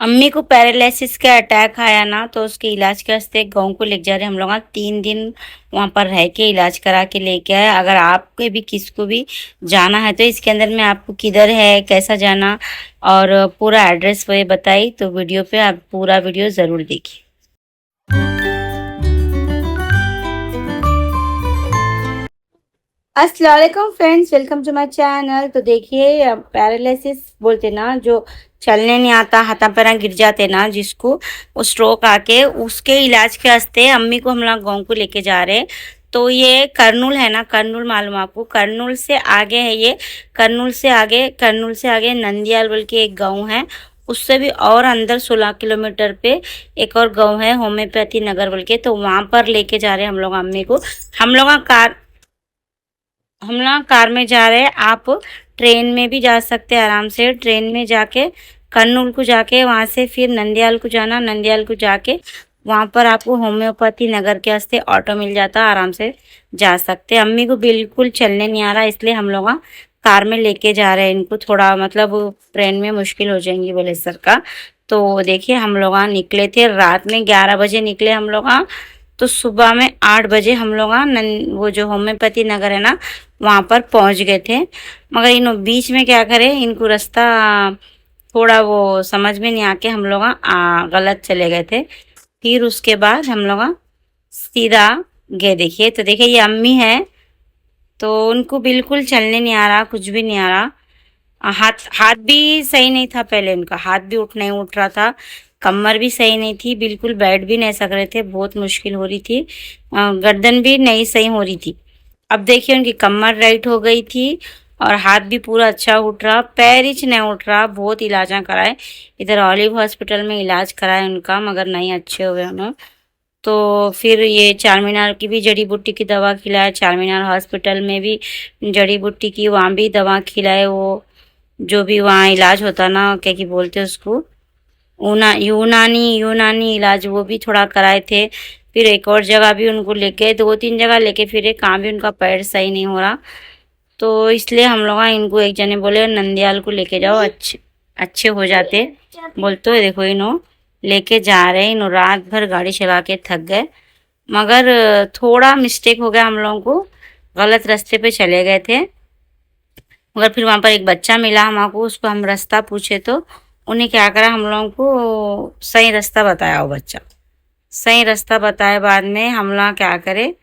अम्मी को पैरालिसिस का अटैक आया ना, तो उसके इलाज के वास्ते गाँव को लेके जा रहे हैं हम लोग। 3 दिन वहां पर रह के इलाज करा के लेके आए। अगर आपके भी किसको भी जाना है तो इसके अंदर में आपको किधर है, कैसा जाना और पूरा एड्रेस वो बताई, तो वीडियो पे आप पूरा वीडियो जरूर देखिए। अस्सलाम वालेकुम friends, welcome to my channel. तो देखिए, पैरालिसिस बोलते ना, जो चलने नहीं आता, हाथा पैरा गिर जाते ना, जिसको वो स्ट्रोक आके, उसके इलाज के वास्ते अम्मी को हम लोग गाँव को लेके जा रहे हैं। तो ये करनूल है ना, करनूल मालूम आपको? करनूल से आगे है ये। करनूल से आगे नंदियाल बोल के एक गाँव है। उससे भी और अंदर 16 किलोमीटर पे एक और गाँव है, होम्योपैथी नगर बोल के। तो वहां पर लेके जा रहे हैं हम लोग अम्मी को। हम लोग कार में जा रहे हैं। आप ट्रेन में भी जा सकते हैं आराम से। ट्रेन में जाके कर्नूल को जाके वहां से फिर नंदियाल को जाना। नंदियाल को जाके वहां पर आपको होम्योपैथी नगर के वास्ते ऑटो मिल जाता, आराम से जा सकते हैं। अम्मी को बिल्कुल चलने नहीं आ रहा, इसलिए हम लोग कार में लेके जा रहे हैं इनको। थोड़ा मतलब ट्रेन में मुश्किल हो जाएंगी बोले सर का। तो देखिए, हम लोग निकले थे रात में 11 बजे निकले हम लोग। तो सुबह में 8 बजे हम लोग वो जो होम्योपैथी नगर है ना, वहां पर पहुंच गए थे। मगर इन बीच में क्या करें, इनको रास्ता थोड़ा वो समझ में नहीं आके हम लोग गलत चले गए थे। फिर उसके बाद हम लोग सीधा गए। देखिए, तो देखिए ये अम्मी है। तो उनको बिल्कुल चलने नहीं आ रहा, कुछ भी नहीं आ रहा। हाथ हाथ भी सही नहीं था पहले, उनका हाथ भी उठ रहा था। कमर भी सही नहीं थी, बिल्कुल बैठ भी नहीं सक रहे थे, बहुत मुश्किल हो रही थी। गर्दन भी नहीं सही हो रही थी। अब देखिए, उनकी कमर राइट हो गई थी और हाथ भी पूरा अच्छा उठ रहा, पैर ही नहीं उठ रहा। बहुत इलाजा कराए, इधर ऑलिव हॉस्पिटल में इलाज कराए उनका, मगर नहीं अच्छे हुए उन्होंने। तो फिर ये चार मीनार की भी जड़ी बूटी की दवा खिलाए, चार मीनार हॉस्पिटल में भी जड़ी बूटी की वहाँ भी दवा खिलाए। वो जो भी वहाँ इलाज होता ना, क्या की बोलते हैं उसको, यूनानी यूनानी इलाज, वो भी थोड़ा कराए थे। फिर एक और जगह भी उनको लेके, 2-3 जगह लेके फिर कहाँ भी उनका पैर सही नहीं हो रहा। तो इसलिए हम लोग इनको एक जने बोले नंदियाल को लेके जाओ, अच्छे अच्छे हो जाते बोलते हो। देखो इन्हों लेके जा रहे हैं, इन्हों रात भर गाड़ी चला के थक गए। मगर थोड़ा मिस्टेक हो गया हम लोगों को, गलत रास्ते पे चले गए थे। मगर फिर वहां पर एक बच्चा मिला हमको, उसको हम रास्ता पूछे तो उन्हें क्या करा, हम लोगों को सही रास्ता बताया। वो बच्चा सही रास्ता बताए, बाद में हम लोग क्या करे,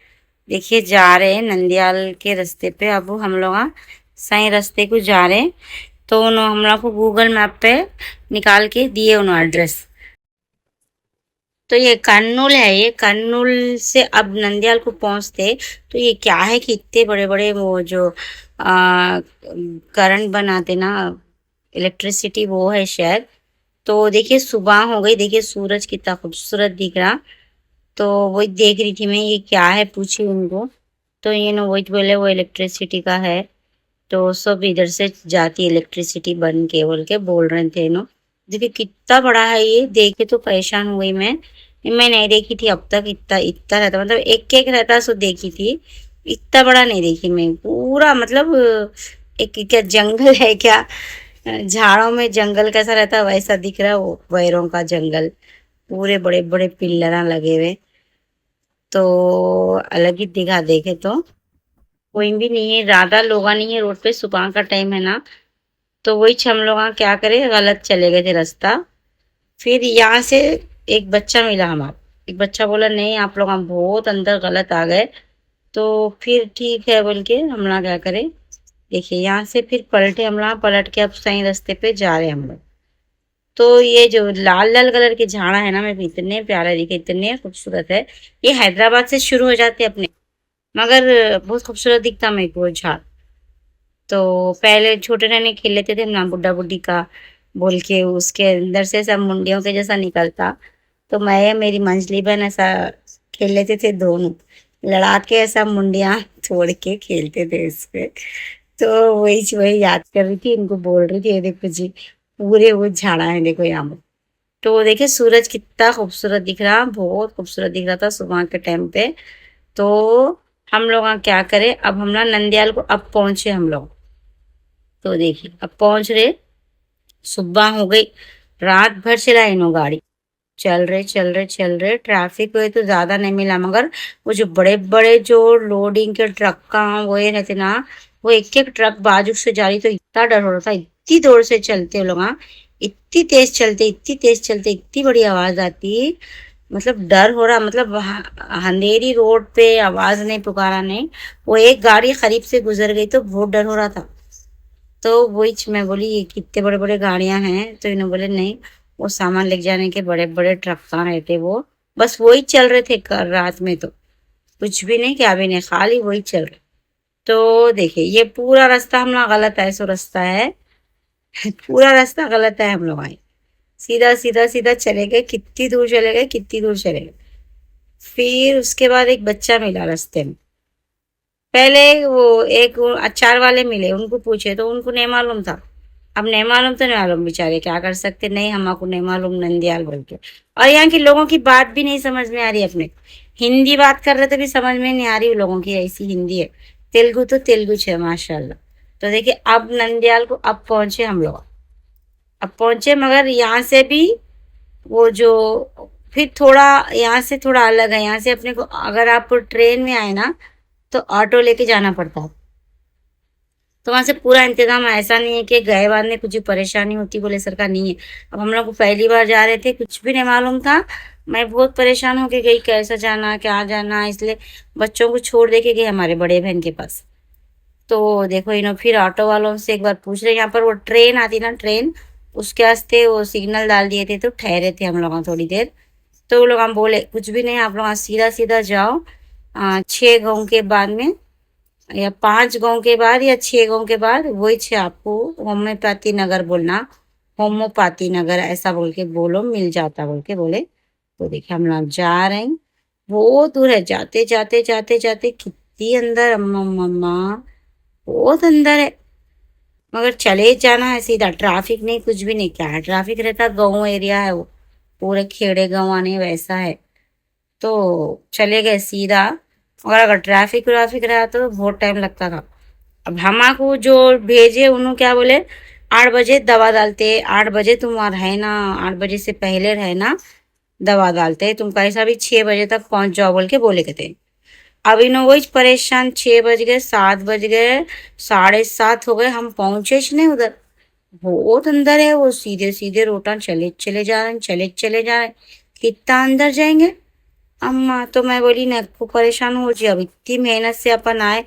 देखिए जा रहे हैं नंदियाल के रास्ते पे। अब हम लोग सही रास्ते को जा रहे हैं। तो उन्होंने हम लोग को गूगल मैप पे निकाल के दिए उन्होंने एड्रेस। तो ये कर्नूल है, ये कर्नूल से अब नंदियाल को पहुंचते। तो ये क्या है कि इतने बड़े बड़े वो जो करंट बनाते ना, इलेक्ट्रिसिटी, वो है शायद। तो देखिए सुबह हो गई, देखिए सूरज कितना खूबसूरत दिख रहा। तो वही देख रही थी मैं, ये क्या है पूछी उनको। तो ये नो वही बोले वो इलेक्ट्रिसिटी का है। तो सब इधर से जाती इलेक्ट्रिसिटी बन के बोल के बोल रहे थे नो। देखिए कितना बड़ा है ये, देख के तो परेशान हो गई मैं नहीं देखी थी अब तक। इतना इतना रहता, मतलब एक एक रहता सो देखी थी, इतना बड़ा नहीं देखी मैं। पूरा मतलब एक क्या जंगल है क्या, झाड़ों में जंगल कैसा रहता वैसा दिख रहा है, वो वैरों का जंगल। पूरे बड़े बड़े पिल्लरा लगे हुए। तो अलग ही दिखा, देखे तो कोई भी नहीं है, ज्यादा लोग नहीं है रोड पे, सुबह का टाइम है ना। तो वही हम लोग क्या करे, गलत चले गए थे रास्ता। फिर यहाँ से एक बच्चा मिला हमारा। एक बच्चा बोला नहीं आप लोग हम बहुत अंदर गलत आ गए। तो फिर ठीक है बोल के हम लोग क्या करे, देखिए यहाँ से फिर पलटे, हम लोग पलट के अब सही रास्ते पे जा रहे हैं हम लोग। तो ये जो लाल लाल कलर के झाड़ा है ना, मेरे को इतने प्यारे दिखे, इतने खूबसूरत है। ये हैदराबाद से शुरू हो जाते अपने, मगर बहुत खूबसूरत दिखता मेरे को वो झाड़। तो पहले छोटे रहने खेल लेते थे ना बुड्ढा बुड्ढी का बोल के, उसके अंदर से सब मुंडियों के जैसा निकलता। तो मैं या मेरी मंजली बहन ऐसा खेल लेते थे, दोनों लड़ा के ऐसा मुंडियां तोड़ के खेलते थे इस पे। तो वही वही याद कर रही थी, इनको बोल रही थी ये देखो जी, पूरे वो झाड़ा है देखो यहाँ पर। तो देखिए सूरज कितना खूबसूरत दिख रहा, बहुत खूबसूरत दिख रहा था सुबह के टाइम पे। तो हम लोग क्या करें, अब हम लोग नंदियाल को अब पहुंचे हम लोग। तो देखिए अब पहुंच रहे, सुबह हो गई। रात भर चलाए इन्हों गाड़ी, चल रहे ट्रैफिक हुए तो ज्यादा नहीं मिला, मगर वो जो बड़े बड़े जो लोडिंग के ट्रक का वो ये रहते ना, वो एक एक ट्रक बाजू से जा रही तो इतना डर हो रहा था, इतनी जोर से चलते वो लोग, हाँ, इतनी तेज चलते इतनी बड़ी आवाज आती, मतलब डर हो रहा, मतलब अंधेरी रोड पे आवाज नहीं, पुकारा नहीं, वो एक गाड़ी करीब से गुजर गई तो बहुत डर हो रहा था। तो वही मैं बोली ये कितने बड़े बड़े गाड़ियां हैं, तो इन्होंने बोले नहीं, वो सामान ले जाने के बड़े बड़े ट्रक कहाँ रहते वो, बस वही चल रहे थे कल रात में, तो कुछ भी नहीं, क्या भी नहीं, खाली वही चल रहे। तो देखिए ये पूरा रास्ता हम लोग गलत है, सो रास्ता है पूरा रास्ता गलत है, हम लोग आए सीधा सीधा सीधा चले गए, कितनी दूर चले गए, कितनी दूर चले गए। फिर उसके बाद एक बच्चा मिला रास्ते में, पहले वो एक वो अचार वाले मिले, उनको पूछे तो उनको नहीं मालूम था। अब नहीं मालूम तो नहीं मालूम, बेचारे क्या कर सकते, नहीं हमको नहीं मालूम नंदियाल बोल के। और यहाँ के लोगों की बात भी नहीं समझ में आ रही, अपने हिंदी बात कर रहे तो भी समझ में नहीं आ रही, उन लोगों की ऐसी हिंदी है। तेलुगु तो तेलुगु है माशाल्लाह। तो देखिए अब नंदियाल को अब पहुंचे हम लोग, अब पहुंचे, मगर यहाँ से भी वो जो फिर थोड़ा यहाँ से थोड़ा अलग है, यहाँ से अपने को अगर आप ट्रेन में आए ना तो ऑटो लेके जाना पड़ता है। तो वहां से पूरा इंतजाम है, ऐसा नहीं है कि गए बाद में कुछ परेशानी होती बोले सरकार, नहीं है। अब हम लोग को पहली बार जा रहे थे, कुछ भी नहीं मालूम था, मैं बहुत परेशान होके गई, कैसा जाना क्या जाना, इसलिए बच्चों को छोड़ दे के गई हमारे बड़े बहन के पास। तो देखो इन्हों फिर ऑटो वालों से एक बार पूछ रहे, यहाँ पर वो ट्रेन आती ना, ट्रेन उसके वास्ते वो सिग्नल डाल दिए थे, तो ठहरे थे हम लोग थोड़ी देर। तो वो लोग हम बोले कुछ भी नहीं, आप लोग सीधा सीधा जाओ, 6 गाँव के बाद में, या 5 गांव के बाद या 6 गांव के बाद, वही छे आपको होम्योपैथी नगर बोलना, होम्योपैथी नगर ऐसा बोल के बोलो, मिल जाता बोल के बोले। तो देखिए हम लोग जा रहे हैं, बहुत दूर है, जाते जाते जाते जाते कितनी अंदर, अम्मा मम्मा बहुत अंदर है, मगर चले जाना है सीधा, ट्रैफिक नहीं कुछ भी नहीं, क्या है ट्रैफिक रहता, गाँव एरिया है वो, पूरे खेड़े गाँव आने वैसा है। तो चले गए सीधा, और अगर ट्रैफिक व्राफिक रहा तो बहुत टाइम लगता था। अब हमाको जो भेजे उन्होंने क्या बोले, 8 बजे दवा डालते, 8 बजे तुम वहाँ रहना, 8 बजे से पहले रहना, दवा डालते, तुम कैसा भी 6 बजे तक पहुंच जाओ बोल के बोले के थे। अब इन्हों वही परेशान, 6 बज गए, 7 बज गए, 7:30 हो गए, हम पहुंचे ही नहीं उधर, बहुत अंदर है वो, सीधे सीधे रोटा चले चले जा रहे हैं, चले चले जा रहे हैं, कितना अंदर जाएंगे। अम्मा तो मैं बोली ना को परेशान हो जी, अब इतनी मेहनत से अपन आए,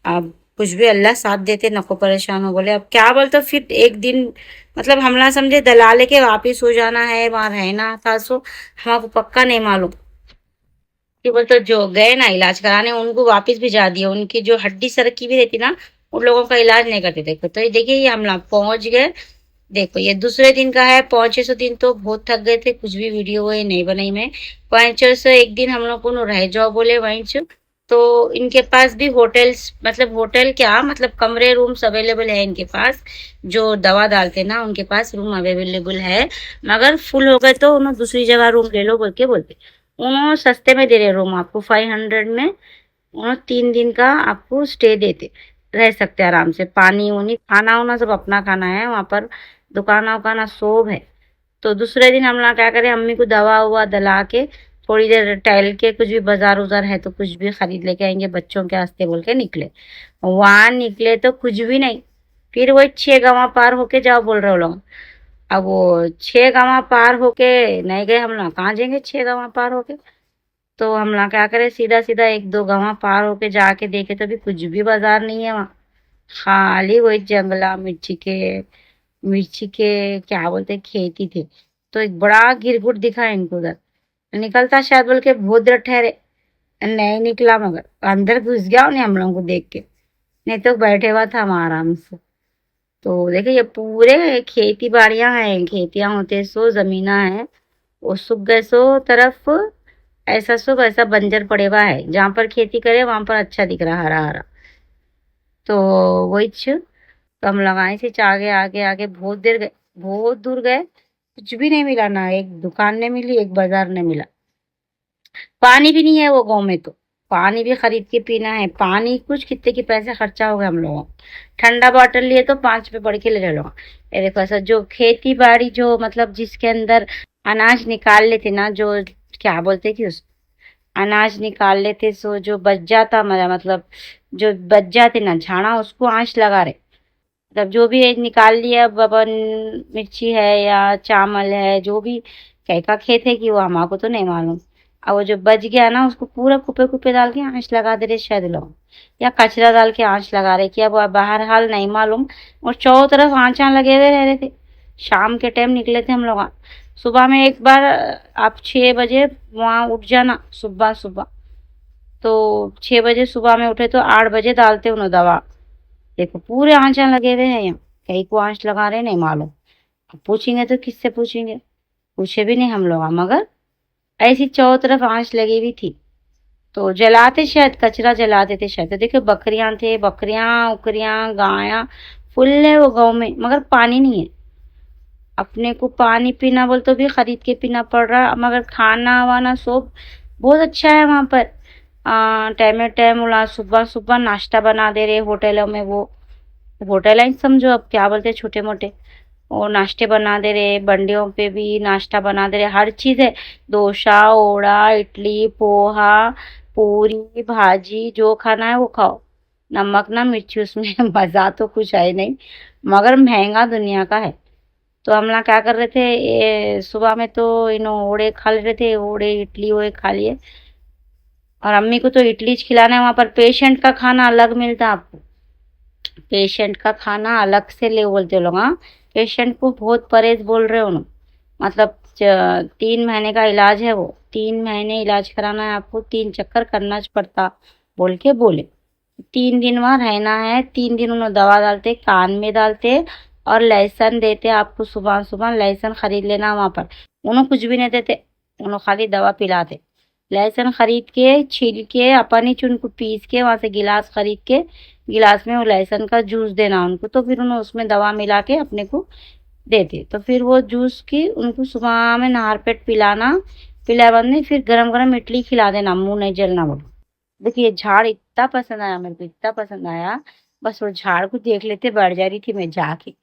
अब कुछ भी अल्लाह साथ देते, नको परेशान हो, बोले अब क्या बोलते, फिर एक दिन मतलब हमला समझे दलाले के वापिस हो जाना है, वहां रहना था, सो हमको पक्का नहीं मालूम कि बोलते जो गए ना इलाज कराने उनको वापिस भी जा दिया, उनकी जो हड्डी सरकी भी रहती ना, उन लोगों का इलाज नहीं करते। देखो तो ये देखिए ये हम लोग पहुंच गए, देखो ये दूसरे दिन का है, पहुंचे सो दिन तो बहुत थक गए थे, कुछ भी वीडियो ये नहीं बनाई मैं। वहीं से एक दिन हम लोग को रह जाओ बोले वहीं से, तो इनके पास भी होटल्स, मतलब होटल क्या मतलब कमरे रूम्स अवेलेबल है इनके पास, जो दवा डालते ना उनके पास रूम अवेलेबल है, मगर फुल हो गए तो उन्होंने दूसरी जगह रूम ले लो बोल के बोलते। उन्होंने सस्ते में दे रहे रूम आपको, 500 में उन्होंने 3 दिन का आपको स्टे देते, रह सकते आराम से, पानी वानी खाना वाना सब अपना खाना है वहां पर, दुकाना उकाना सब है। तो दूसरे दिन हम लोग क्या करें, अम्मी को दवा हुआ दिला के थोड़ी देर टहल के, कुछ भी बाजार उजार है तो कुछ भी खरीद लेके आएंगे बच्चों के वास्ते बोल के निकले। वहां निकले तो कुछ भी नहीं, फिर वही 6 गाँव पार होके जाओ बोल रहे हो लोग। अब वो 6 गाँव पार होके नहीं गए हम लोग, कहाँ जाएंगे 6 गाँव पार होके। तो हम लोग क्या करें, सीधा सीधा 1-2 गाँव पार होके जाके देखे तो भी कुछ भी बाजार नहीं है वहाँ, खाली वही जंगला मिर्ची के क्या बोलते खेती थे। तो एक बड़ा गिरगुट दिखा इनको उधर, निकलता शायद बोल के बहुत देर ठहरे, नहीं निकला, मगर अंदर घुस गया उन्हें हम लोगों को देख के, नहीं तो बैठे हुआ था हम आराम से। तो देखिए ये पूरे खेती बाड़ियां हैं, खेतियां होते सो जमीना है, वो सूख गए सो तरफ, ऐसा सब ऐसा बंजर पड़े हुआ है, जहाँ पर खेती करे वहां पर अच्छा दिख रहा हरा हरा। तो वही तो हम लगाए थे, आगे आगे आगे बहुत देर गए, बहुत दूर गए, कुछ भी नहीं मिला, ना एक दुकान नहीं मिली, एक बाजार नहीं मिला, पानी भी नहीं है वो गाँव में तो। पानी भी खरीद के पीना है। पानी कुछ कितने के पैसे खर्चा हो गए हम लोगों को। ठंडा बॉटल लिए तो 5 रुपए बढ़ के ले लो। ये देखो ऐसा जो खेती बाड़ी जो मतलब जिसके अंदर अनाज निकाल लेते ना, जो क्या बोलते कि उस अनाज निकाल लेते, सो जो बच जाता मेरा मतलब जो बच जाते ना झाड़ा, उसको आंच लगा रहे। मतलब जो भी निकाल लिया बबन, मिर्ची है या चावल है, जो भी कहीं का खेत है कि वो हमको तो नहीं मालूम। और वो जो बच गया ना उसको पूरा कुपे कुपे डाल के आंच लगा दे रहे शायद लोग, या कचरा डाल के आंच लगा रहे कि अब बाहर हाल नहीं मालूम। और चारों तरफ आंचा लगे हुए रह रहे थे। शाम के टाइम निकले थे हम लोग। सुबह में एक बार आप 6 बजे वहाँ उठ जाना, सुबह सुबह। तो 6 बजे सुबह में उठे तो 8 बजे डालते उन्होंने दवा। देखो पूरे आंच लगे हुए हैं यहाँ, कहीं को आंच लगा रहे नहीं मालूम। अब पूछेंगे तो किससे पूछेंगे, पूछे भी नहीं हम लोग, मगर ऐसी चारों तरफ आंच लगी हुई थी। तो जलाते शायद, कचरा जलाते थे शायद। तो देखो बकरियां थे, बकरियां उकरियां गाया फुल है वो गाँव में, मगर पानी नहीं है। अपने को पानी पीना बोल तो भी खरीद के पीना पड़ रहा, मगर खाना वाना सब बहुत अच्छा है वहाँ पर। टाइम टाइम उला सुबह सुबह नाश्ता बना दे रहे होटलों में। वो होटल है समझो, अब क्या बोलते हैं छोटे मोटे, वो नाश्ते बना दे रहे। बंडियों पे भी नाश्ता बना दे रहे, हर चीज है। डोसा, ओड़ा, इडली, पोहा, पूरी भाजी, जो खाना है वो खाओ। नमक ना मिर्ची उसमें मजा तो कुछ है नहीं, मगर महंगा दुनिया का है। तो हम लोग क्या कर रहे थे, ये सुबह में तो इनो ओड़े खा ले रहे थे, ओड़े इडली ओड़े खा लिए। और अम्मी को तो इडली खिलाना है। वहां पर पेशेंट का खाना अलग मिलता है आपको, पेशेंट का खाना अलग से ले बोलते लोग। हाँ, पेशेंट को बहुत परहेज बोल रहे हो उन्होंने। मतलब 3 महीने का इलाज है वो, 3 महीने इलाज कराना है आपको, 3 चक्कर करना पड़ता बोल के बोले। 3 दिन वहाँ रहना है। 3 दिन उन्होंने दवा डालते, कान में डालते, और लहसुन देते आपको। सुबह सुबह लहसुन खरीद लेना वहाँ पर। उन्होंने कुछ भी नहीं देते, उन्होंने खाली दवा पिलाते। लहसुन खरीद के छील के अपन ही उनको पीस के वहां से गिलास खरीद के, गिलास में वो लहसुन का जूस देना उनको। तो फिर उन्होंने उसमें दवा मिला के अपने को देते। तो फिर वो जूस की उनको सुबह में नहर पेट पिलाना। पिलाए बाद में फिर गरम गरम इडली खिला देना, मुंह नहीं जलना बोलो। देखिए झाड़ इतना पसंद आया मेरे को, इतना पसंद आया, बस वो झाड़ को देख लेते बैठ जा रही थी मैं जाके।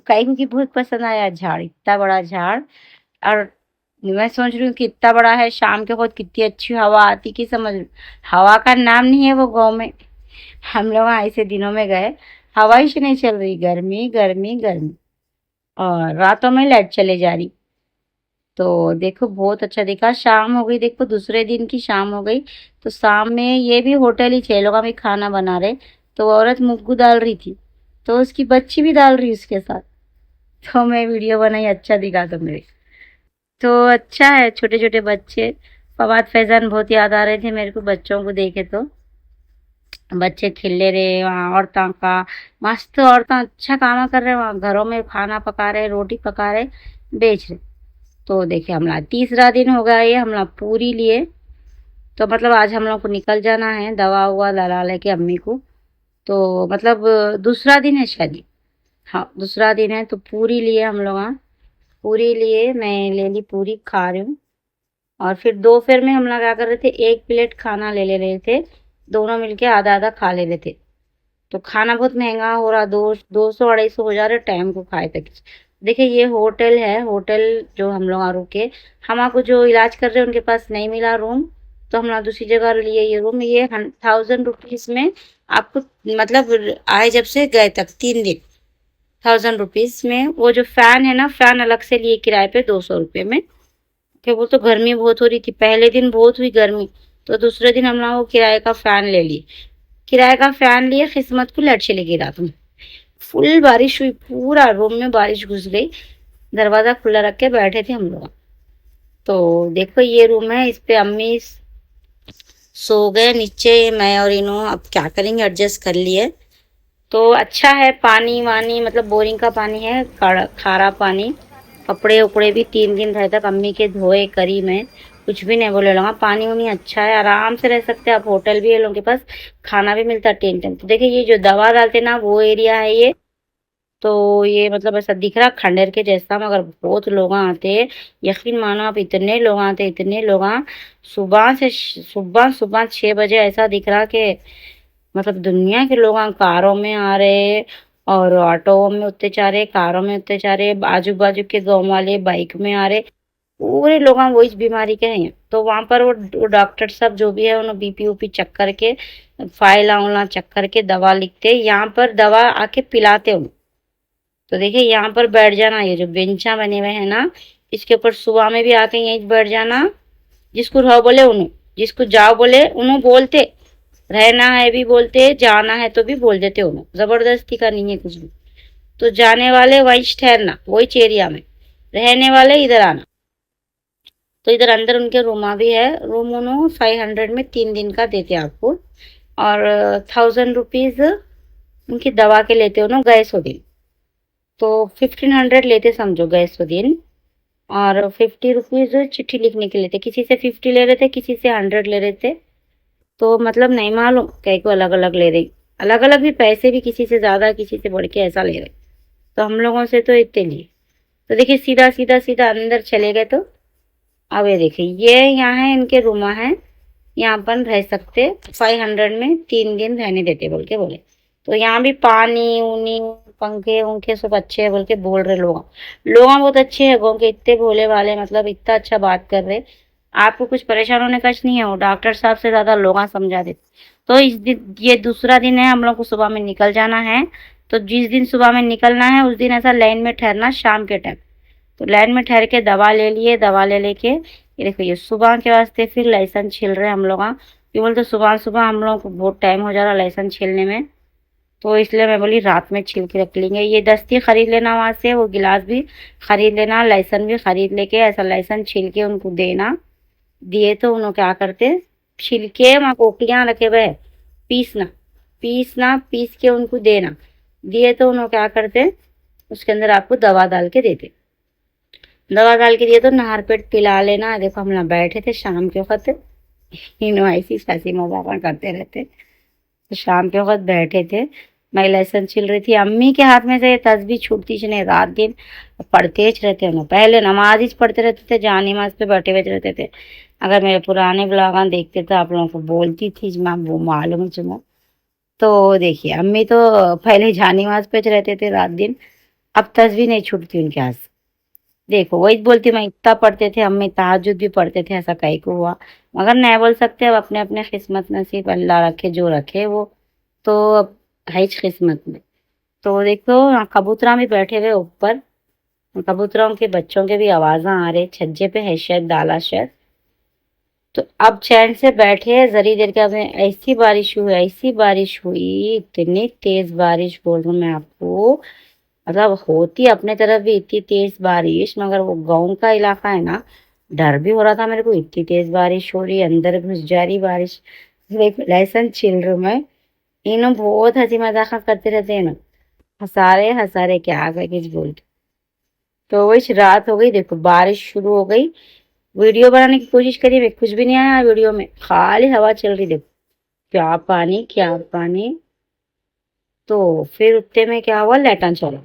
कई को की बहुत पसंद आया झाड़, इतना बड़ा झाड़। और मैं सोच रही हूँ कि इतना बड़ा है, शाम के वक्त कितनी अच्छी हवा आती कि समझ लो। हवा का नाम नहीं है वो गाँव में। हम लोग ऐसे दिनों में गए, हवा ही से नहीं चल रही, गर्मी गर्मी गर्मी। और रातों में लाइट चले जा रही। तो देखो बहुत अच्छा दिखा। शाम हो गई, देखो दूसरे दिन की शाम हो गई। तो शाम में ये भी होटल ही 6 लोग भी खाना बना रहे। तो औरत मुग्गू डाल रही थी, तो उसकी बच्ची भी डाल रही उसके साथ। तो मैं वीडियो बनाई, अच्छा दिखा तो मेरे। तो अच्छा है, छोटे छोटे बच्चे। फवाद फैजान बहुत याद आ रहे थे मेरे को बच्चों को देखे तो। बच्चे खेले रहे वहाँ, औरतों का मस्त, औरतें अच्छा काम कर रहे वहाँ, घरों में खाना पका रहे, रोटी पका रहे, बेच रहे। तो देखिए हम लोग तीसरा दिन हो गया, ये हम लोग पूरी लिए। तो मतलब आज हम लोग को निकल जाना है, दवा हुआ दला लेके अम्मी को। तो मतलब दूसरा दिन है शायद ये। हाँ दूसरा दिन है। तो पूरी लिए हम लोग। हाँ पूरी लिए, मैं ले ली पूरी, खा रही हूँ। और फिर दोपहर में हम लोग क्या कर रहे थे, एक प्लेट खाना ले ले रहे थे, दोनों मिलके आधा आधा खा ले रहे थे। तो खाना बहुत महंगा हो रहा, 200 250 हो जा रहे टाइम को खाए तक। देखिए ये होटल है, होटल जो हम लोग रुके। हमको जो इलाज कर रहे हैं उनके पास नहीं मिला रूम, तो हम लोग दूसरी जगह लिए ये रूम। ये 1000 रुपीज में आपको, मतलब आए जब से गए तक 3 दिन, 1000 रुपीज में। वो जो फैन है ना, फैन अलग से लिए किराए पे 200 रुपये में। क्या बोल, तो गर्मी बहुत हो रही थी, पहले दिन बहुत हुई गर्मी। तो दूसरे दिन हम लोग वो किराए का फैन ले लिए, किराए का फैन लिए। किस्मत को लाइट चली गई रात में, फुल बारिश हुई, पूरा रूम में बारिश घुस गई। दरवाजा खुला रख के बैठे थे हम लोग। तो देखो ये रूम है, इस पे अम्मी सो गए नीचे, मैं और इनो अब क्या करेंगे, एडजस्ट कर लिए। तो अच्छा है, पानी वानी मतलब बोरिंग का पानी है, खारा पानी। कपड़े उपड़े भी 3 दिन रहे तक अम्मी के धोए करी में, कुछ भी नहीं बोले लोग। पानी वानी अच्छा है, आराम से रह सकते हैं आप। होटल भी है लोगों के पास, खाना भी मिलता है 3 टाइम। तो देखिए ये जो दवा डालते ना वो एरिया है ये। तो ये मतलब ऐसा दिख रहा खंडहर के जैसा, मगर बहुत लोग आते। यकीन मानो आप, इतने लोग आते, इतने लोग सुबह से सुबह सुबह 6 बजे ऐसा दिख रहा कि मतलब दुनिया के लोग कारों में आ रहे और ऑटो में उतरे जा रहे, कारों में उतरे जा रहे, आजू बाजू के गाँव वाले बाइक में आ रहे। पूरे लोग वो इस बीमारी के हैं। तो वहां पर वो डॉक्टर साहब जो भी है उन्होंने बीपी उपी चेक करके, फाइल आउला चेक करके दवा लिखते, यहाँ पर दवा आके पिलाते उन्हें। तो देखिए यहाँ पर बैठ जाना, ये जो बेंचा बने हुए हैं ना, इसके ऊपर सुबह में भी आके यहीं बैठ जाना। जिसको रहो बोले उन्हें, जिसको जाओ बोले उन्हें बोलते, रहना है भी बोलते, जाना है तो भी बोल देते उन्हें, जबरदस्ती का नहीं है कुछ भी। तो जाने वाले वहीं ठहरना, वही एरिया में, रहने वाले इधर आना। तो इधर अंदर उनके रूमा भी है, रूम उन्होंने 500 में 3 दिन का देते आपको, और 1000 रुपीज उनकी दवा के लेते हो ना गए 100 दिन। तो 1500 लेते समझो गए 100 दिन। और 50 रुपीज चिट्ठी लिखने के लेते, किसी से 50 ले रहे थे, किसी से 100 ले रहे थे। तो मतलब नहीं मालूम कई को अलग अलग ले रही, अलग अलग भी पैसे भी, किसी से ज्यादा किसी से बढ़ के ऐसा ले रहे। तो हम लोगों से तो इतने लिए। तो देखिए सीधा सीधा सीधा अंदर चले गए। तो अब ये देखिए ये यहाँ है इनके रूमा है, यहाँ पर रह सकते 500 में 3 दिन रहने देते बोल के बोले। तो यहाँ भी पानी ऊनी पंखे उनके सब अच्छे है बोल के बोल रहे लोग। लोग बहुत अच्छे हैं गाँव के, इतने भोले वाले, मतलब इतना अच्छा बात कर रहे। आपको कुछ परेशान होने का कुछ नहीं है, वो डॉक्टर साहब से ज्यादा लोग समझा देते। तो इस दिन ये दूसरा दिन है, हम लोग को सुबह में निकल जाना है। तो जिस दिन सुबह में निकलना है उस दिन ऐसा लाइन में ठहरना शाम के टाइम। तो लाइन में ठहर के दवा ले लिए, दवा ले लेके ये देखो ये सुबह के वास्ते फिर लाइसेंस छील रहे हम लोग। क्यों बोलते सुबह सुबह हम लोग को बहुत टाइम हो जा रहा लाइसेंस छीलने में। तो इसलिए मैं बोली रात में छील के रख लेंगे। ये दस्ती खरीद लेना वहां से, वो गिलास भी खरीद लेना, लाइसेंस भी खरीद लेके ऐसा लाइसेंस छील के उनको देना। दिए तो उन्होंने क्या करते, छिलके वहां कोकलियां रखे हुए, पीसना पीसना पीस के उनको देना। दिए तो उन्होंने क्या करते, उसके अंदर आपको दवा डाल के देते। दवा डाल के दिए तो नहर पेट पिला लेना। देखो हम लोग बैठे थे शाम के वक्त, इनो ऐसी सासी मजाक करते रहते। तो शाम के वक्त बैठे थे, मैं लहसुन छिल रही थी, अम्मी के हाथ में से तस्बीह छूटती ही नहीं, रात दिन पढ़ते ही रहते हैं। पहले नमाज ही पढ़ते रहते थे, जहाँ नमाज पे बैठे हुए रहते थे। अगर मेरे पुराने ब्लॉग देखते तो आप लोगों को बोलती थी मैं वो मालूम चुमा। तो देखिए अम्मी तो पहले जहाँ नमाज पे रहते थे रात दिन, अब तस्बीह नहीं छूटती उनके हाथ से। देखो वही बोलती मैं, इतना पढ़ते थे अम्मी, तहज्जुद भी पढ़ते थे, ऐसा कहीं को हुआ। मगर नहीं बोल सकते, अब अपने अपने किस्मत नसीब अल्लाह रखे जो रखे वो। तो अब है इस किस्मत में। तो देखो कबूतरा भी बैठे हुए ऊपर, कबूतरों के बच्चों के भी आवाज़ें आ रही, छज्जे पे है शायद डाला शायद। तो अब चैन से बैठे जरी देर के, अब ऐसी बारिश हुई, ऐसी बारिश हुई, इतनी तेज बारिश बोल रहा हूँ मैं आपको। मतलब होती अपने तरफ भी इतनी तेज बारिश, मगर वो गांव का इलाका है ना, डर भी हो रहा था मेरे को, इतनी तेज बारिश हो रही, अंदर घुस जा रही बारिश। लहसुन छिल रही मैं, इन्हों बहुत हंसी मजाक करते रहते हैं ना, हंसारे क्या आ गए किस बोल के। तो वही रात हो गई, देखो बारिश शुरू हो गई। वीडियो बनाने की कोशिश करी मैं, कुछ भी नहीं आया वीडियो में, खाली हवा चल रही, देखो क्या पानी क्या पानी। तो फिर उतने में क्या हुआ, लेटन चला।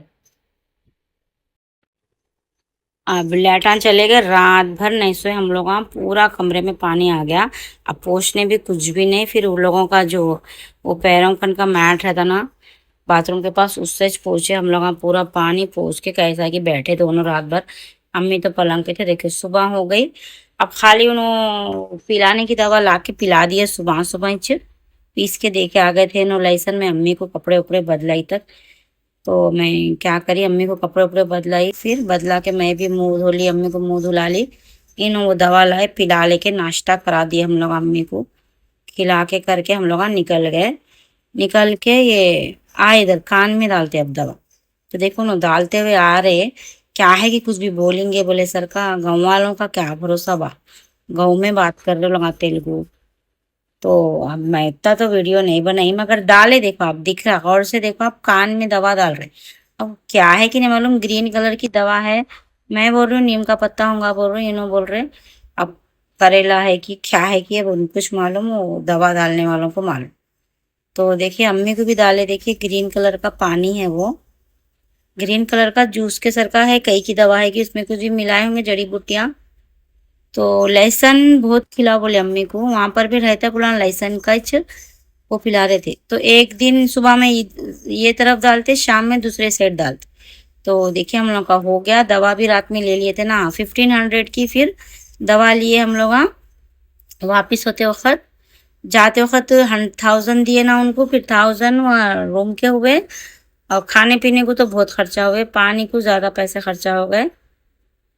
अब लेटान चले गए, रात भर नहीं सोए हम लोग, पूरा कमरे में पानी आ गया। अब पोछने भी कुछ भी नहीं, फिर उन लोगों का जो वो पैरों का मैट रहता ना बाथरूम के पास, उससे पोछे हम लोग, पूरा पानी पोछ के कैसा कि बैठे दोनों रात भर। अम्मी तो पलंग पे थे। देखिए सुबह हो गई, अब खाली उन्होंने पिलाने की दवा ला के पिला दिया सुबह सुबह ही, पीस के दे के आ गए थे नो लाइसन में। अम्मी को कपड़े उपड़े बदलाई तक, तो मैं क्या करी, अम्मी को कपड़े उपड़े बदलाई, फिर बदला के मैं भी मुंह धो ली, अम्मी को मुंह धुला ली। इन वो दवा लाए पिला लेके नाश्ता करा दिया हम लोग, अम्मी को खिला के करके हम लोग निकल गए। निकल के ये आए इधर कान में डालते अब दवा। तो देखो ना डालते हुए आ रहे, क्या है कि कुछ भी बोलेंगे बोले सर का, गाँव वालों का क्या भरोसा बा, गाँव में बात कर रहे लोग तेलुगु। तो अब मैं इतना तो वीडियो नहीं बनाई, मगर डाले देखो आप, दिख रहा गौर से देखो आप, कान में दवा डाल रहे। अब क्या है कि नहीं मालूम, ग्रीन कलर की दवा है। मैं बोल रही हूँ नीम का पत्ता होगा बोल रही हूँ, इन्हों बोल रहे अब करेला है कि क्या है कि अब उनको कुछ मालूम, वो दवा डालने वालों को मालूम। तो देखिए अम्मी को भी डाले, देखिए ग्रीन कलर का पानी है वो। ग्रीन कलर का जूस के सर का है, कई की दवा है कि उसमें कुछ भी मिलाए होंगे जड़ी बूटियां। तो लहसुन बहुत खिला बोले अम्मी को, वहां पर भी रहता पुराना लहसुन कच, वो पिला रहे थे। तो एक दिन सुबह में ये तरफ डालते, शाम में दूसरे साइड डालते। तो देखिए हम लोग का हो गया। दवा भी रात में ले लिए थे ना 1500 की, फिर दवा लिए हम लोग। वापिस होते वक्त, जाते वक्त 1000 दिए ना उनको, फिर 1000 रूम के हुए, और खाने पीने को तो बहुत खर्चा हुए, पानी को ज़्यादा पैसे खर्चा हो गए।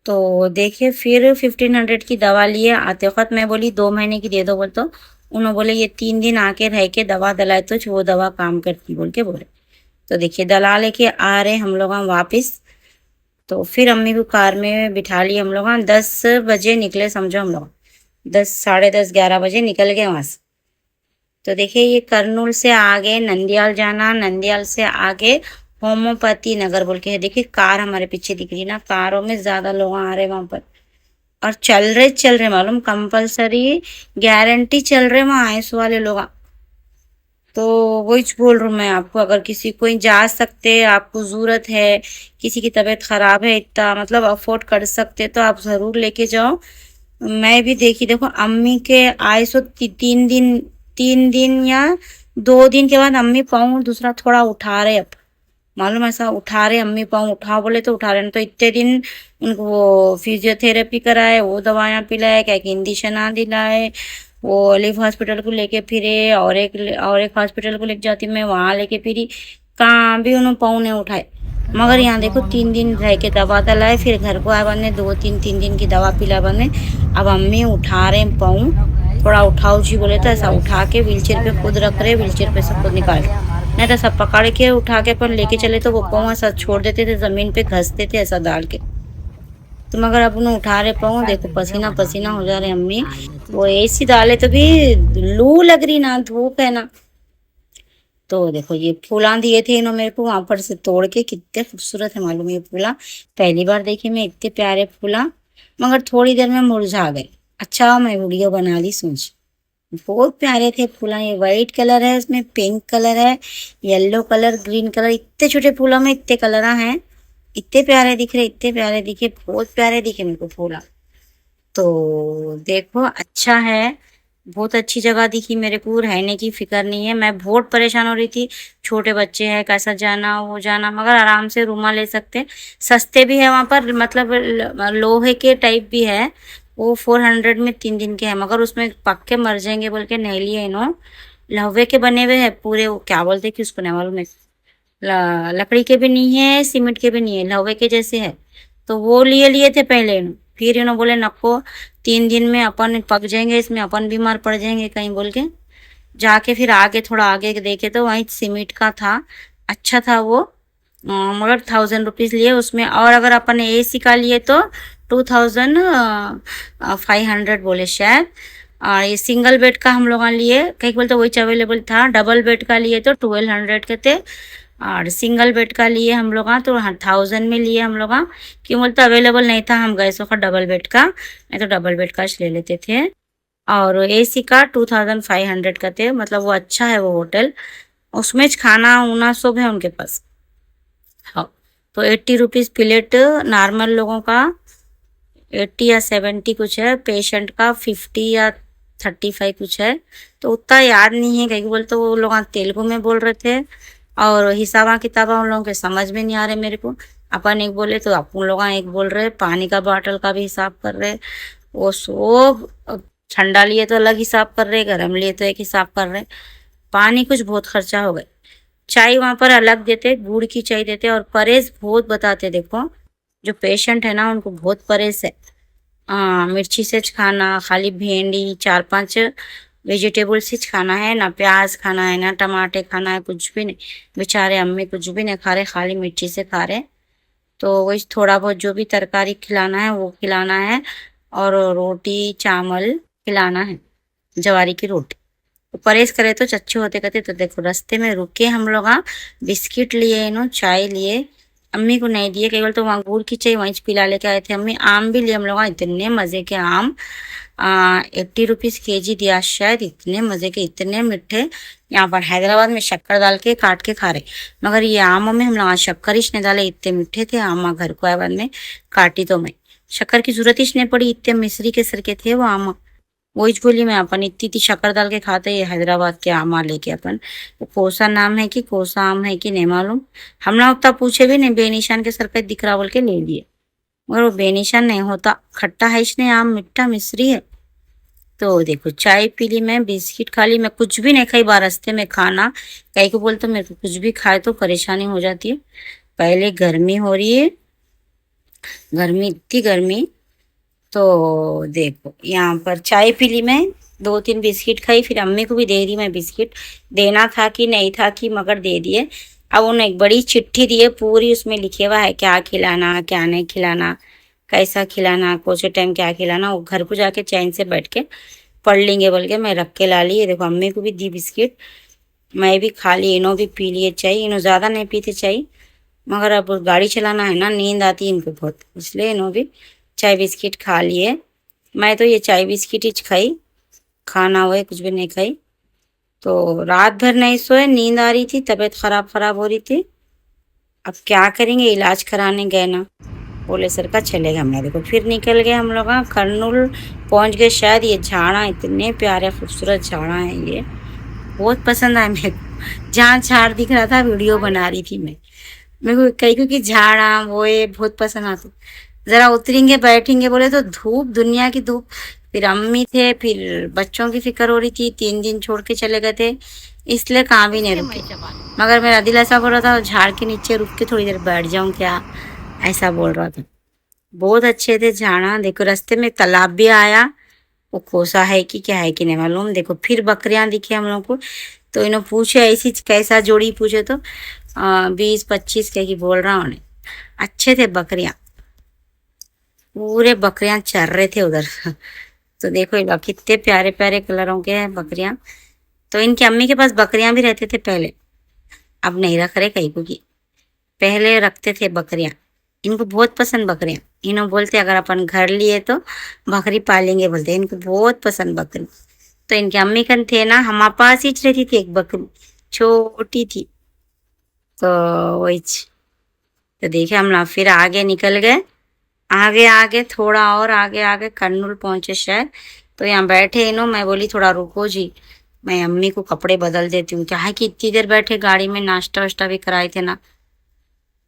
तो देखिए फिर 1500 की दवा लिए आते वक्त, मैं बोली 2 महीने की दे दो बोल, तो उन्होंने बोले ये 3 दिन आके रह के दवा दलाए तो वो दवा काम करती बोल के बोले। तो देखिए दला लेके आ रहे हम लोग वापिस। तो फिर अम्मी को कार में बिठा लिए हम लोग। 10 बजे निकले समझो हम लोग, 10 साढ़े 10 11 बजे निकल गए वहां से। तो देखिए ये करनूल से आगे नंदियाल जाना, नंदियाल से आगे होम्योपैथी नगर बोल के है। देखिए कार हमारे पीछे दिख रही ना, कारों में ज्यादा लोग आ रहे वहां पर, और चल रहे मालूम, कंपलसरी गारंटी चल रहे वहां आइस वाले लोग। तो वही बोल रहा हूँ मैं आपको, अगर किसी कोई जा सकते, आपको जरूरत है, किसी की तबीयत खराब है, इतना मतलब अफोर्ड कर सकते, तो आप जरूर लेके जाओ। मैं भी देखी, देखो अम्मी के आए सो 3 दिन, 3 दिन या 2 दिन के बाद अम्मी पाँव दूसरा थोड़ा उठा रहे। अब मालूम ऐसा उठा रहे, अम्मी पाँव उठा बोले तो उठा रहे, नहीं तो इतने दिन उनको वो फिजियोथेरेपी कराए, वो दवाइयाँ पिलाए, क्या कि इंजेक्शन दिलाए, वो लिव हॉस्पिटल को लेके फिरे, और एक हॉस्पिटल को लेके जाती मैं, वहां लेके फिरी, कहाँ भी उन्होंने पाँव नहीं उठाए। मगर यहाँ देखो 3 दिन रह के दवा दलाए, फिर घर को आए बने, 2 3 3 दिन की दवा पिला बने। अब अम्मी उठा रहे पाँव, थोड़ा उठाओ जी बोले तो ऐसा उठा के व्हीलचेयर पे खुद रख रहे, व्हीलचेयर पे सब खुद निकाल रहे। नहीं तो सब पकड़ के उठा के अपन लेके चले तो वो पाँव ऐसा छोड़ देते थे, जमीन पे घसते थे ऐसा डाल के। तो मगर अब उन्हें उठा रहे पाँव, देखो पसीना पसीना हो जा रहे अम्मी। वो एसी डाले तो भी लू लग रही ना, धूप है ना। तो देखो ये फूला दिए थे इन्होंने मेरे को वहां पर से तोड़ के, कितने खूबसूरत है मालूम ये फूला, पहली बार देखे मैं इतने प्यारे फूला। मगर थोड़ी देर में मुरझा गए। अच्छा मैं वीडियो बना ली सोच, बहुत प्यारे थे फूला। ये वाइट कलर है, इसमें पिंक कलर है, येलो कलर, ग्रीन कलर, इतने छोटे फूलों में इतने कलर हैं, इतने प्यारे दिख रहे, इतने प्यारे दिखे, बहुत प्यारे दिखे मेरे को फूला। तो देखो अच्छा है, बहुत अच्छी जगह दिखी मेरे को, रहने की फिक्र नहीं है। मैं बहुत परेशान हो रही थी, छोटे बच्चे हैं, कैसा जाना वो जाना, मगर आराम से रूमा ले सकते, सस्ते भी है वहां पर, मतलब लोहे के टाइप भी है। वो 400 में 3 दिन के है, मगर उसमें पक्के मर जाएंगे बोल के नहीं लिए इन्होंने। लोहे के बने हुए है पूरे, वो क्या बोलते कि उसको नहीं मालूम है, लकड़ी के भी नहीं है, सीमेंट के भी नहीं है, लोहे के जैसे है। तो वो लिए लिए थे पहले फिर इन्होंने बोले नको, 3 दिन में अपन पक जाएंगे, इसमें अपन बीमार पड़ जाएंगे कहीं बोल के। जाके फिर आगे थोड़ा आगे देखे तो वहीं सीमेंट का था, अच्छा था वो। मगर 1000 रुपीज लिए उसमें, और अगर अपन एसी का लिए तो 2500 बोले शायद। और ये सिंगल बेड का हम लोग लिए, कहीं बोलते वही अवेलेबल था। डबल बेड का लिए तो 1200 के थे, और सिंगल बेड का लिए हम लोग तो 1000 में लिए हम लोग। क्यों बोलते अवेलेबल नहीं था, हम गए सो का डबल बेड का, नहीं तो डबल बेड का ले लेते थे। और एसी का 2500 का थे, मतलब वो अच्छा है वो होटल, उसमें खाना उना सब है उनके पास। हाँ, तो 80 रुपीज प्लेट नॉर्मल लोगों का, 80 या 70 कुछ है, पेशेंट का 50 या 35 कुछ है। तो उतना याद नहीं है, कहीं बोल तो वो लोग तेलुगु में बोल रहे थे, और हिसाबा किताबा उन लोगों के समझ में नहीं आ रहे मेरे को। अपन एक बोले तो अपन लोग एक बोल रहे, पानी का बॉटल का भी हिसाब कर रहे, वो सब ठंडा लिए तो अलग हिसाब कर रहे, गर्म लिए तो एक हिसाब कर रहे। पानी कुछ बहुत खर्चा हो गए। चाय वहां पर अलग देते, गुड़ की चाय देते, और परहेज बहुत बताते। देखो जो पेशेंट है ना उनको बहुत परहेज है, मिर्ची से खाना, खाली भिंडी 4 5 वेजिटेबल से खाना है ना, प्याज खाना है ना, टमाटर खाना है, कुछ भी नहीं। बेचारे अम्मी कुछ भी नहीं खा रहे, खाली मिर्ची से खा रहे। तो वही थोड़ा बहुत जो भी तरकारी खिलाना है वो खिलाना है, और रोटी चावल खिलाना है, जवारी की रोटी। तो परहेज करे तो अच्छे होते कहते। तो देखो रास्ते में रुके हम लोग, बिस्किट लिए इन्हों, चाय लिए, अम्मी को नहीं दिए केवल, तो वहाँ गुड़ की चाय वहीं पिला लेके आए थे अम्मी। आम भी लिए हम लोग, इतने मजे के आम, 80 रुपीज़ kg दिया शायद। इतने मज़े के, इतने मीठे। यहाँ पर हैदराबाद में शक्कर डाल के काट के खा रहे, मगर ये आमों में हम लोग शक्कर ही नहीं डाले, इतने मीठे थे आम। घर को आए बाद में काटी तो मैं शक्कर की जरूरत ही नहीं पड़ी, इतने मिश्री के सर के थे वो आम। वही बोली मैं, अपन इतनी इतनी शक्कर डाल के खाते ये हैदराबाद के आम लेके अपन। तो कोसा नाम है कि कोसा आम है कि नहीं मालूम। हम लोग तब पूछे भी नहीं, बेनिशान के सर पे दिख रहा बोल के ले लिए, मगर वो बेनिशान नहीं होता, खट्टा है इसने आम, मीठा मिश्री है। तो देखो चाय पी ली मैं, बिस्किट खा ली मैं, कुछ भी नहीं खाई बार रास्ते में खाना। कहीं को बोलते मेरे को कुछ भी खाए तो परेशानी हो जाती है। पहले गर्मी हो रही है, गर्मी इतनी गर्मी। तो देखो यहाँ पर चाय पी ली मैं, 2-3 बिस्किट खाई, फिर अम्मी को भी दे दी मैं बिस्किट। देना था कि नहीं था कि, मगर दे दिए। अब उन्होंने एक बड़ी चिट्ठी दी है पूरी, उसमें लिखे हुआ है क्या खिलाना क्या नहीं खिलाना, कैसा खिलाना, कौन से टाइम क्या खिलाना। वो घर को जाके चैन से बैठ के पढ़ लेंगे बोल के मैं रख के ला ली। देखो अम्मी को भी दी बिस्किट, मैं भी खा ली, इन्हों भी पी लिए चाय। इन्हों ज़्यादा नहीं पीते चाय, मगर अब गाड़ी चलाना है ना, नींद आती है इनको बहुत, इसलिए इन्हों भी चाय बिस्किट खा लिए। मैं तो ये चाय बिस्किट ही खाई, खाना हुआ कुछ भी नहीं खाई। तो रात भर नहीं सोए, नींद आ रही थी, तबीयत खराब हो रही थी। अब क्या करेंगे, इलाज कराने गए ना, बोले सर का चलेगा। हमने देखो फिर निकल गए हम लोग, कर्नूल पहुंच गए। शायद ये झाड़ा, इतने प्यारे खूबसूरत झाड़ा है ये, बहुत पसंद आए मेरे को। जहाँ झाड़ दिख रहा था वीडियो बना रही थी मैं। मेरे को कई क्योंकि झाड़ा वो ये बहुत पसंद आते। जरा उतरेंगे बैठेंगे बोले तो धूप, दुनिया की धूप। फिर अम्मी थे, फिर बच्चों की फिक्र हो रही थी, 3 दिन छोड़ के चले गए थे, इसलिए कहाँ भी नहीं रुके। मगर मेरा दिल ऐसा बोल रहा था झाड़ के नीचे रुक के थोड़ी देर बैठ जाऊं क्या, ऐसा बोल रहा था। बहुत अच्छे थे झाड़ा। देखो रास्ते में तालाब भी आया, वो कोसा है कि क्या है कि नहीं मालूम। देखो फिर बकरियां दिखे हम लोग को, तो इन्होंने पूछे ऐसी कैसा जोड़ी पूछे, तो 20-25 क्या की बोल रहा उन्हें। अच्छे थे बकरियां, पूरे बकरियां चर रहे थे उधर। तो देखो ये लोग कितने प्यारे प्यारे कलरों के हैं बकरियां। तो इनकी अम्मी के पास बकरियां भी रहते थे पहले, अब नहीं रख रहे कहीं, क्योंकि पहले रखते थे बकरियां। इनको बहुत पसंद बकरियां। इन्हों बोलते अगर अपन घर लिए तो बकरी पालेंगे, बोलते इनको बहुत पसंद बकरी। तो इनके अम्मी कन थे ना, हमारे पास ही रहती थी एक बकरी, छोटी थी। तो वही तो देखे हम लोग फिर आगे निकल गए, आगे आगे थोड़ा और आगे आगे कर्नूल पहुंचे शायद। तो यहाँ बैठे इन्हों, मैं बोली थोड़ा रुको जी, मैं अम्मी को कपड़े बदल देती हूँ। क्या है कि इतनी देर बैठे गाड़ी में, नाश्ता वाश्ता भी कराए थे ना।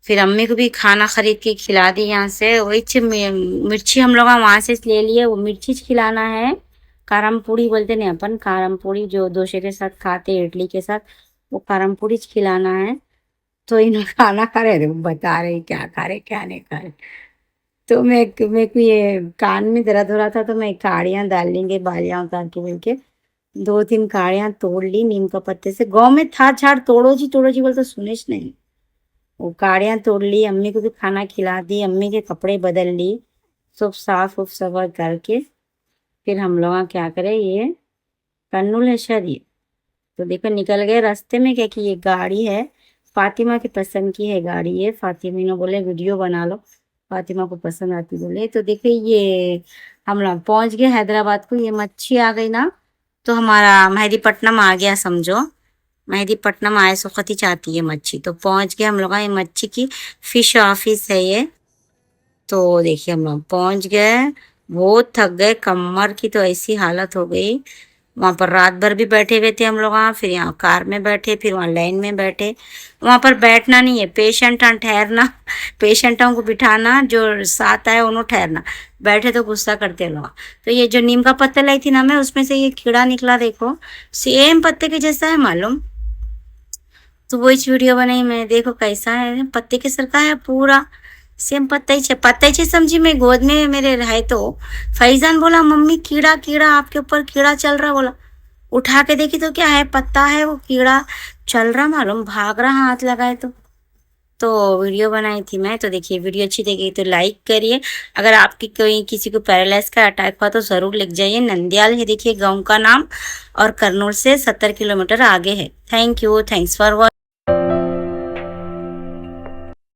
फिर अम्मी को भी खाना खरीद के खिला दी यहाँ से। वही मिर्ची हम लोग वहाँ से ले लिए, वो मिर्ची खिलाना है। कारम पूड़ी बोलते नहीं अपन, कारम पूड़ी जो डोसे के साथ खाते, इडली के साथ, वो कारम पूड़ी खिलाना है। तो इन्होंने खाना खा रहे थे, बता रहे क्या खा रहे क्या नहीं खा रहे। तो मेरे को ये कान में दर्द हो रहा था, तो मैं काड़ियाँ डाल लेंगे, बालियाँ उतार के मिलके 2-3 काड़ियाँ तोड़ ली नीम का पत्ते से। गाँव में था झाड़, तोड़ो जी बोल तो सुनिश नहीं। वो काड़ियाँ तोड़ ली, अम्मी को भी खाना खिला दी, अम्मी के कपड़े बदल ली, सब साफ उफ सफा करके फिर हम लोग क्या करें, ये कर्नूल है शायद ये। तो देखो निकल गए रास्ते में, क्या कि ये गाड़ी है फातिमा की पसंद की है गाड़ी ये। फातिमा ने बोले वीडियो बना लो, फातिमा को पसंद आती बोले। तो देखिए ये हम लोग पहुंच गए हैदराबाद को। ये मच्छी आ गई ना, तो हमारा मेहदीपट्टनम आ गया समझो। मेहदीपट्टनम आए सुखती चाहती है मच्छी, तो पहुंच गए हम लोग। ये मच्छी की फिश ऑफिस है ये। तो देखिए हम लोग पहुंच गए, बहुत थक गए, कमर की तो ऐसी हालत हो गई। वहां पर रात भर भी बैठे हुए थे हम लोग, वहाँ फिर यहाँ कार में बैठे, फिर वहाँ लाइन में बैठे। वहां पर बैठना नहीं है, पेशेंट ठहरना, पेशेंटों को बिठाना, जो साथ आए उन्होंने ठहरना, बैठे तो गुस्सा करते लोग। तो ये जो नीम का पत्ता लाई थी ना मैं, उसमें से ये कीड़ा निकला, देखो सेम पत्ते के जैसा है मालूम। तो वो इस वीडियो बनाई मैं, देखो कैसा है, पत्ते के सर का है पूरा, सेम पत्ता ही समझी मैं। गोद में मेरे रहे तो फैजान बोला मम्मी कीड़ा कीड़ा आपके ऊपर कीड़ा चल रहा, बोला उठा के देखी तो क्या है, पत्ता है, वो कीड़ा चल रहा मालूम, भाग रहा हाथ लगाए तो वीडियो बनाई थी मैं। तो देखिए वीडियो अच्छी लगी तो लाइक करिए। अगर आपकी कोई किसी को पैरालाइज का अटैक हुआ तो ज़रूर लिख जाइए। नंदियाल है देखिए गांव का नाम, और कर्नूल से 70 किलोमीटर आगे है। Thank you, thanks for watching.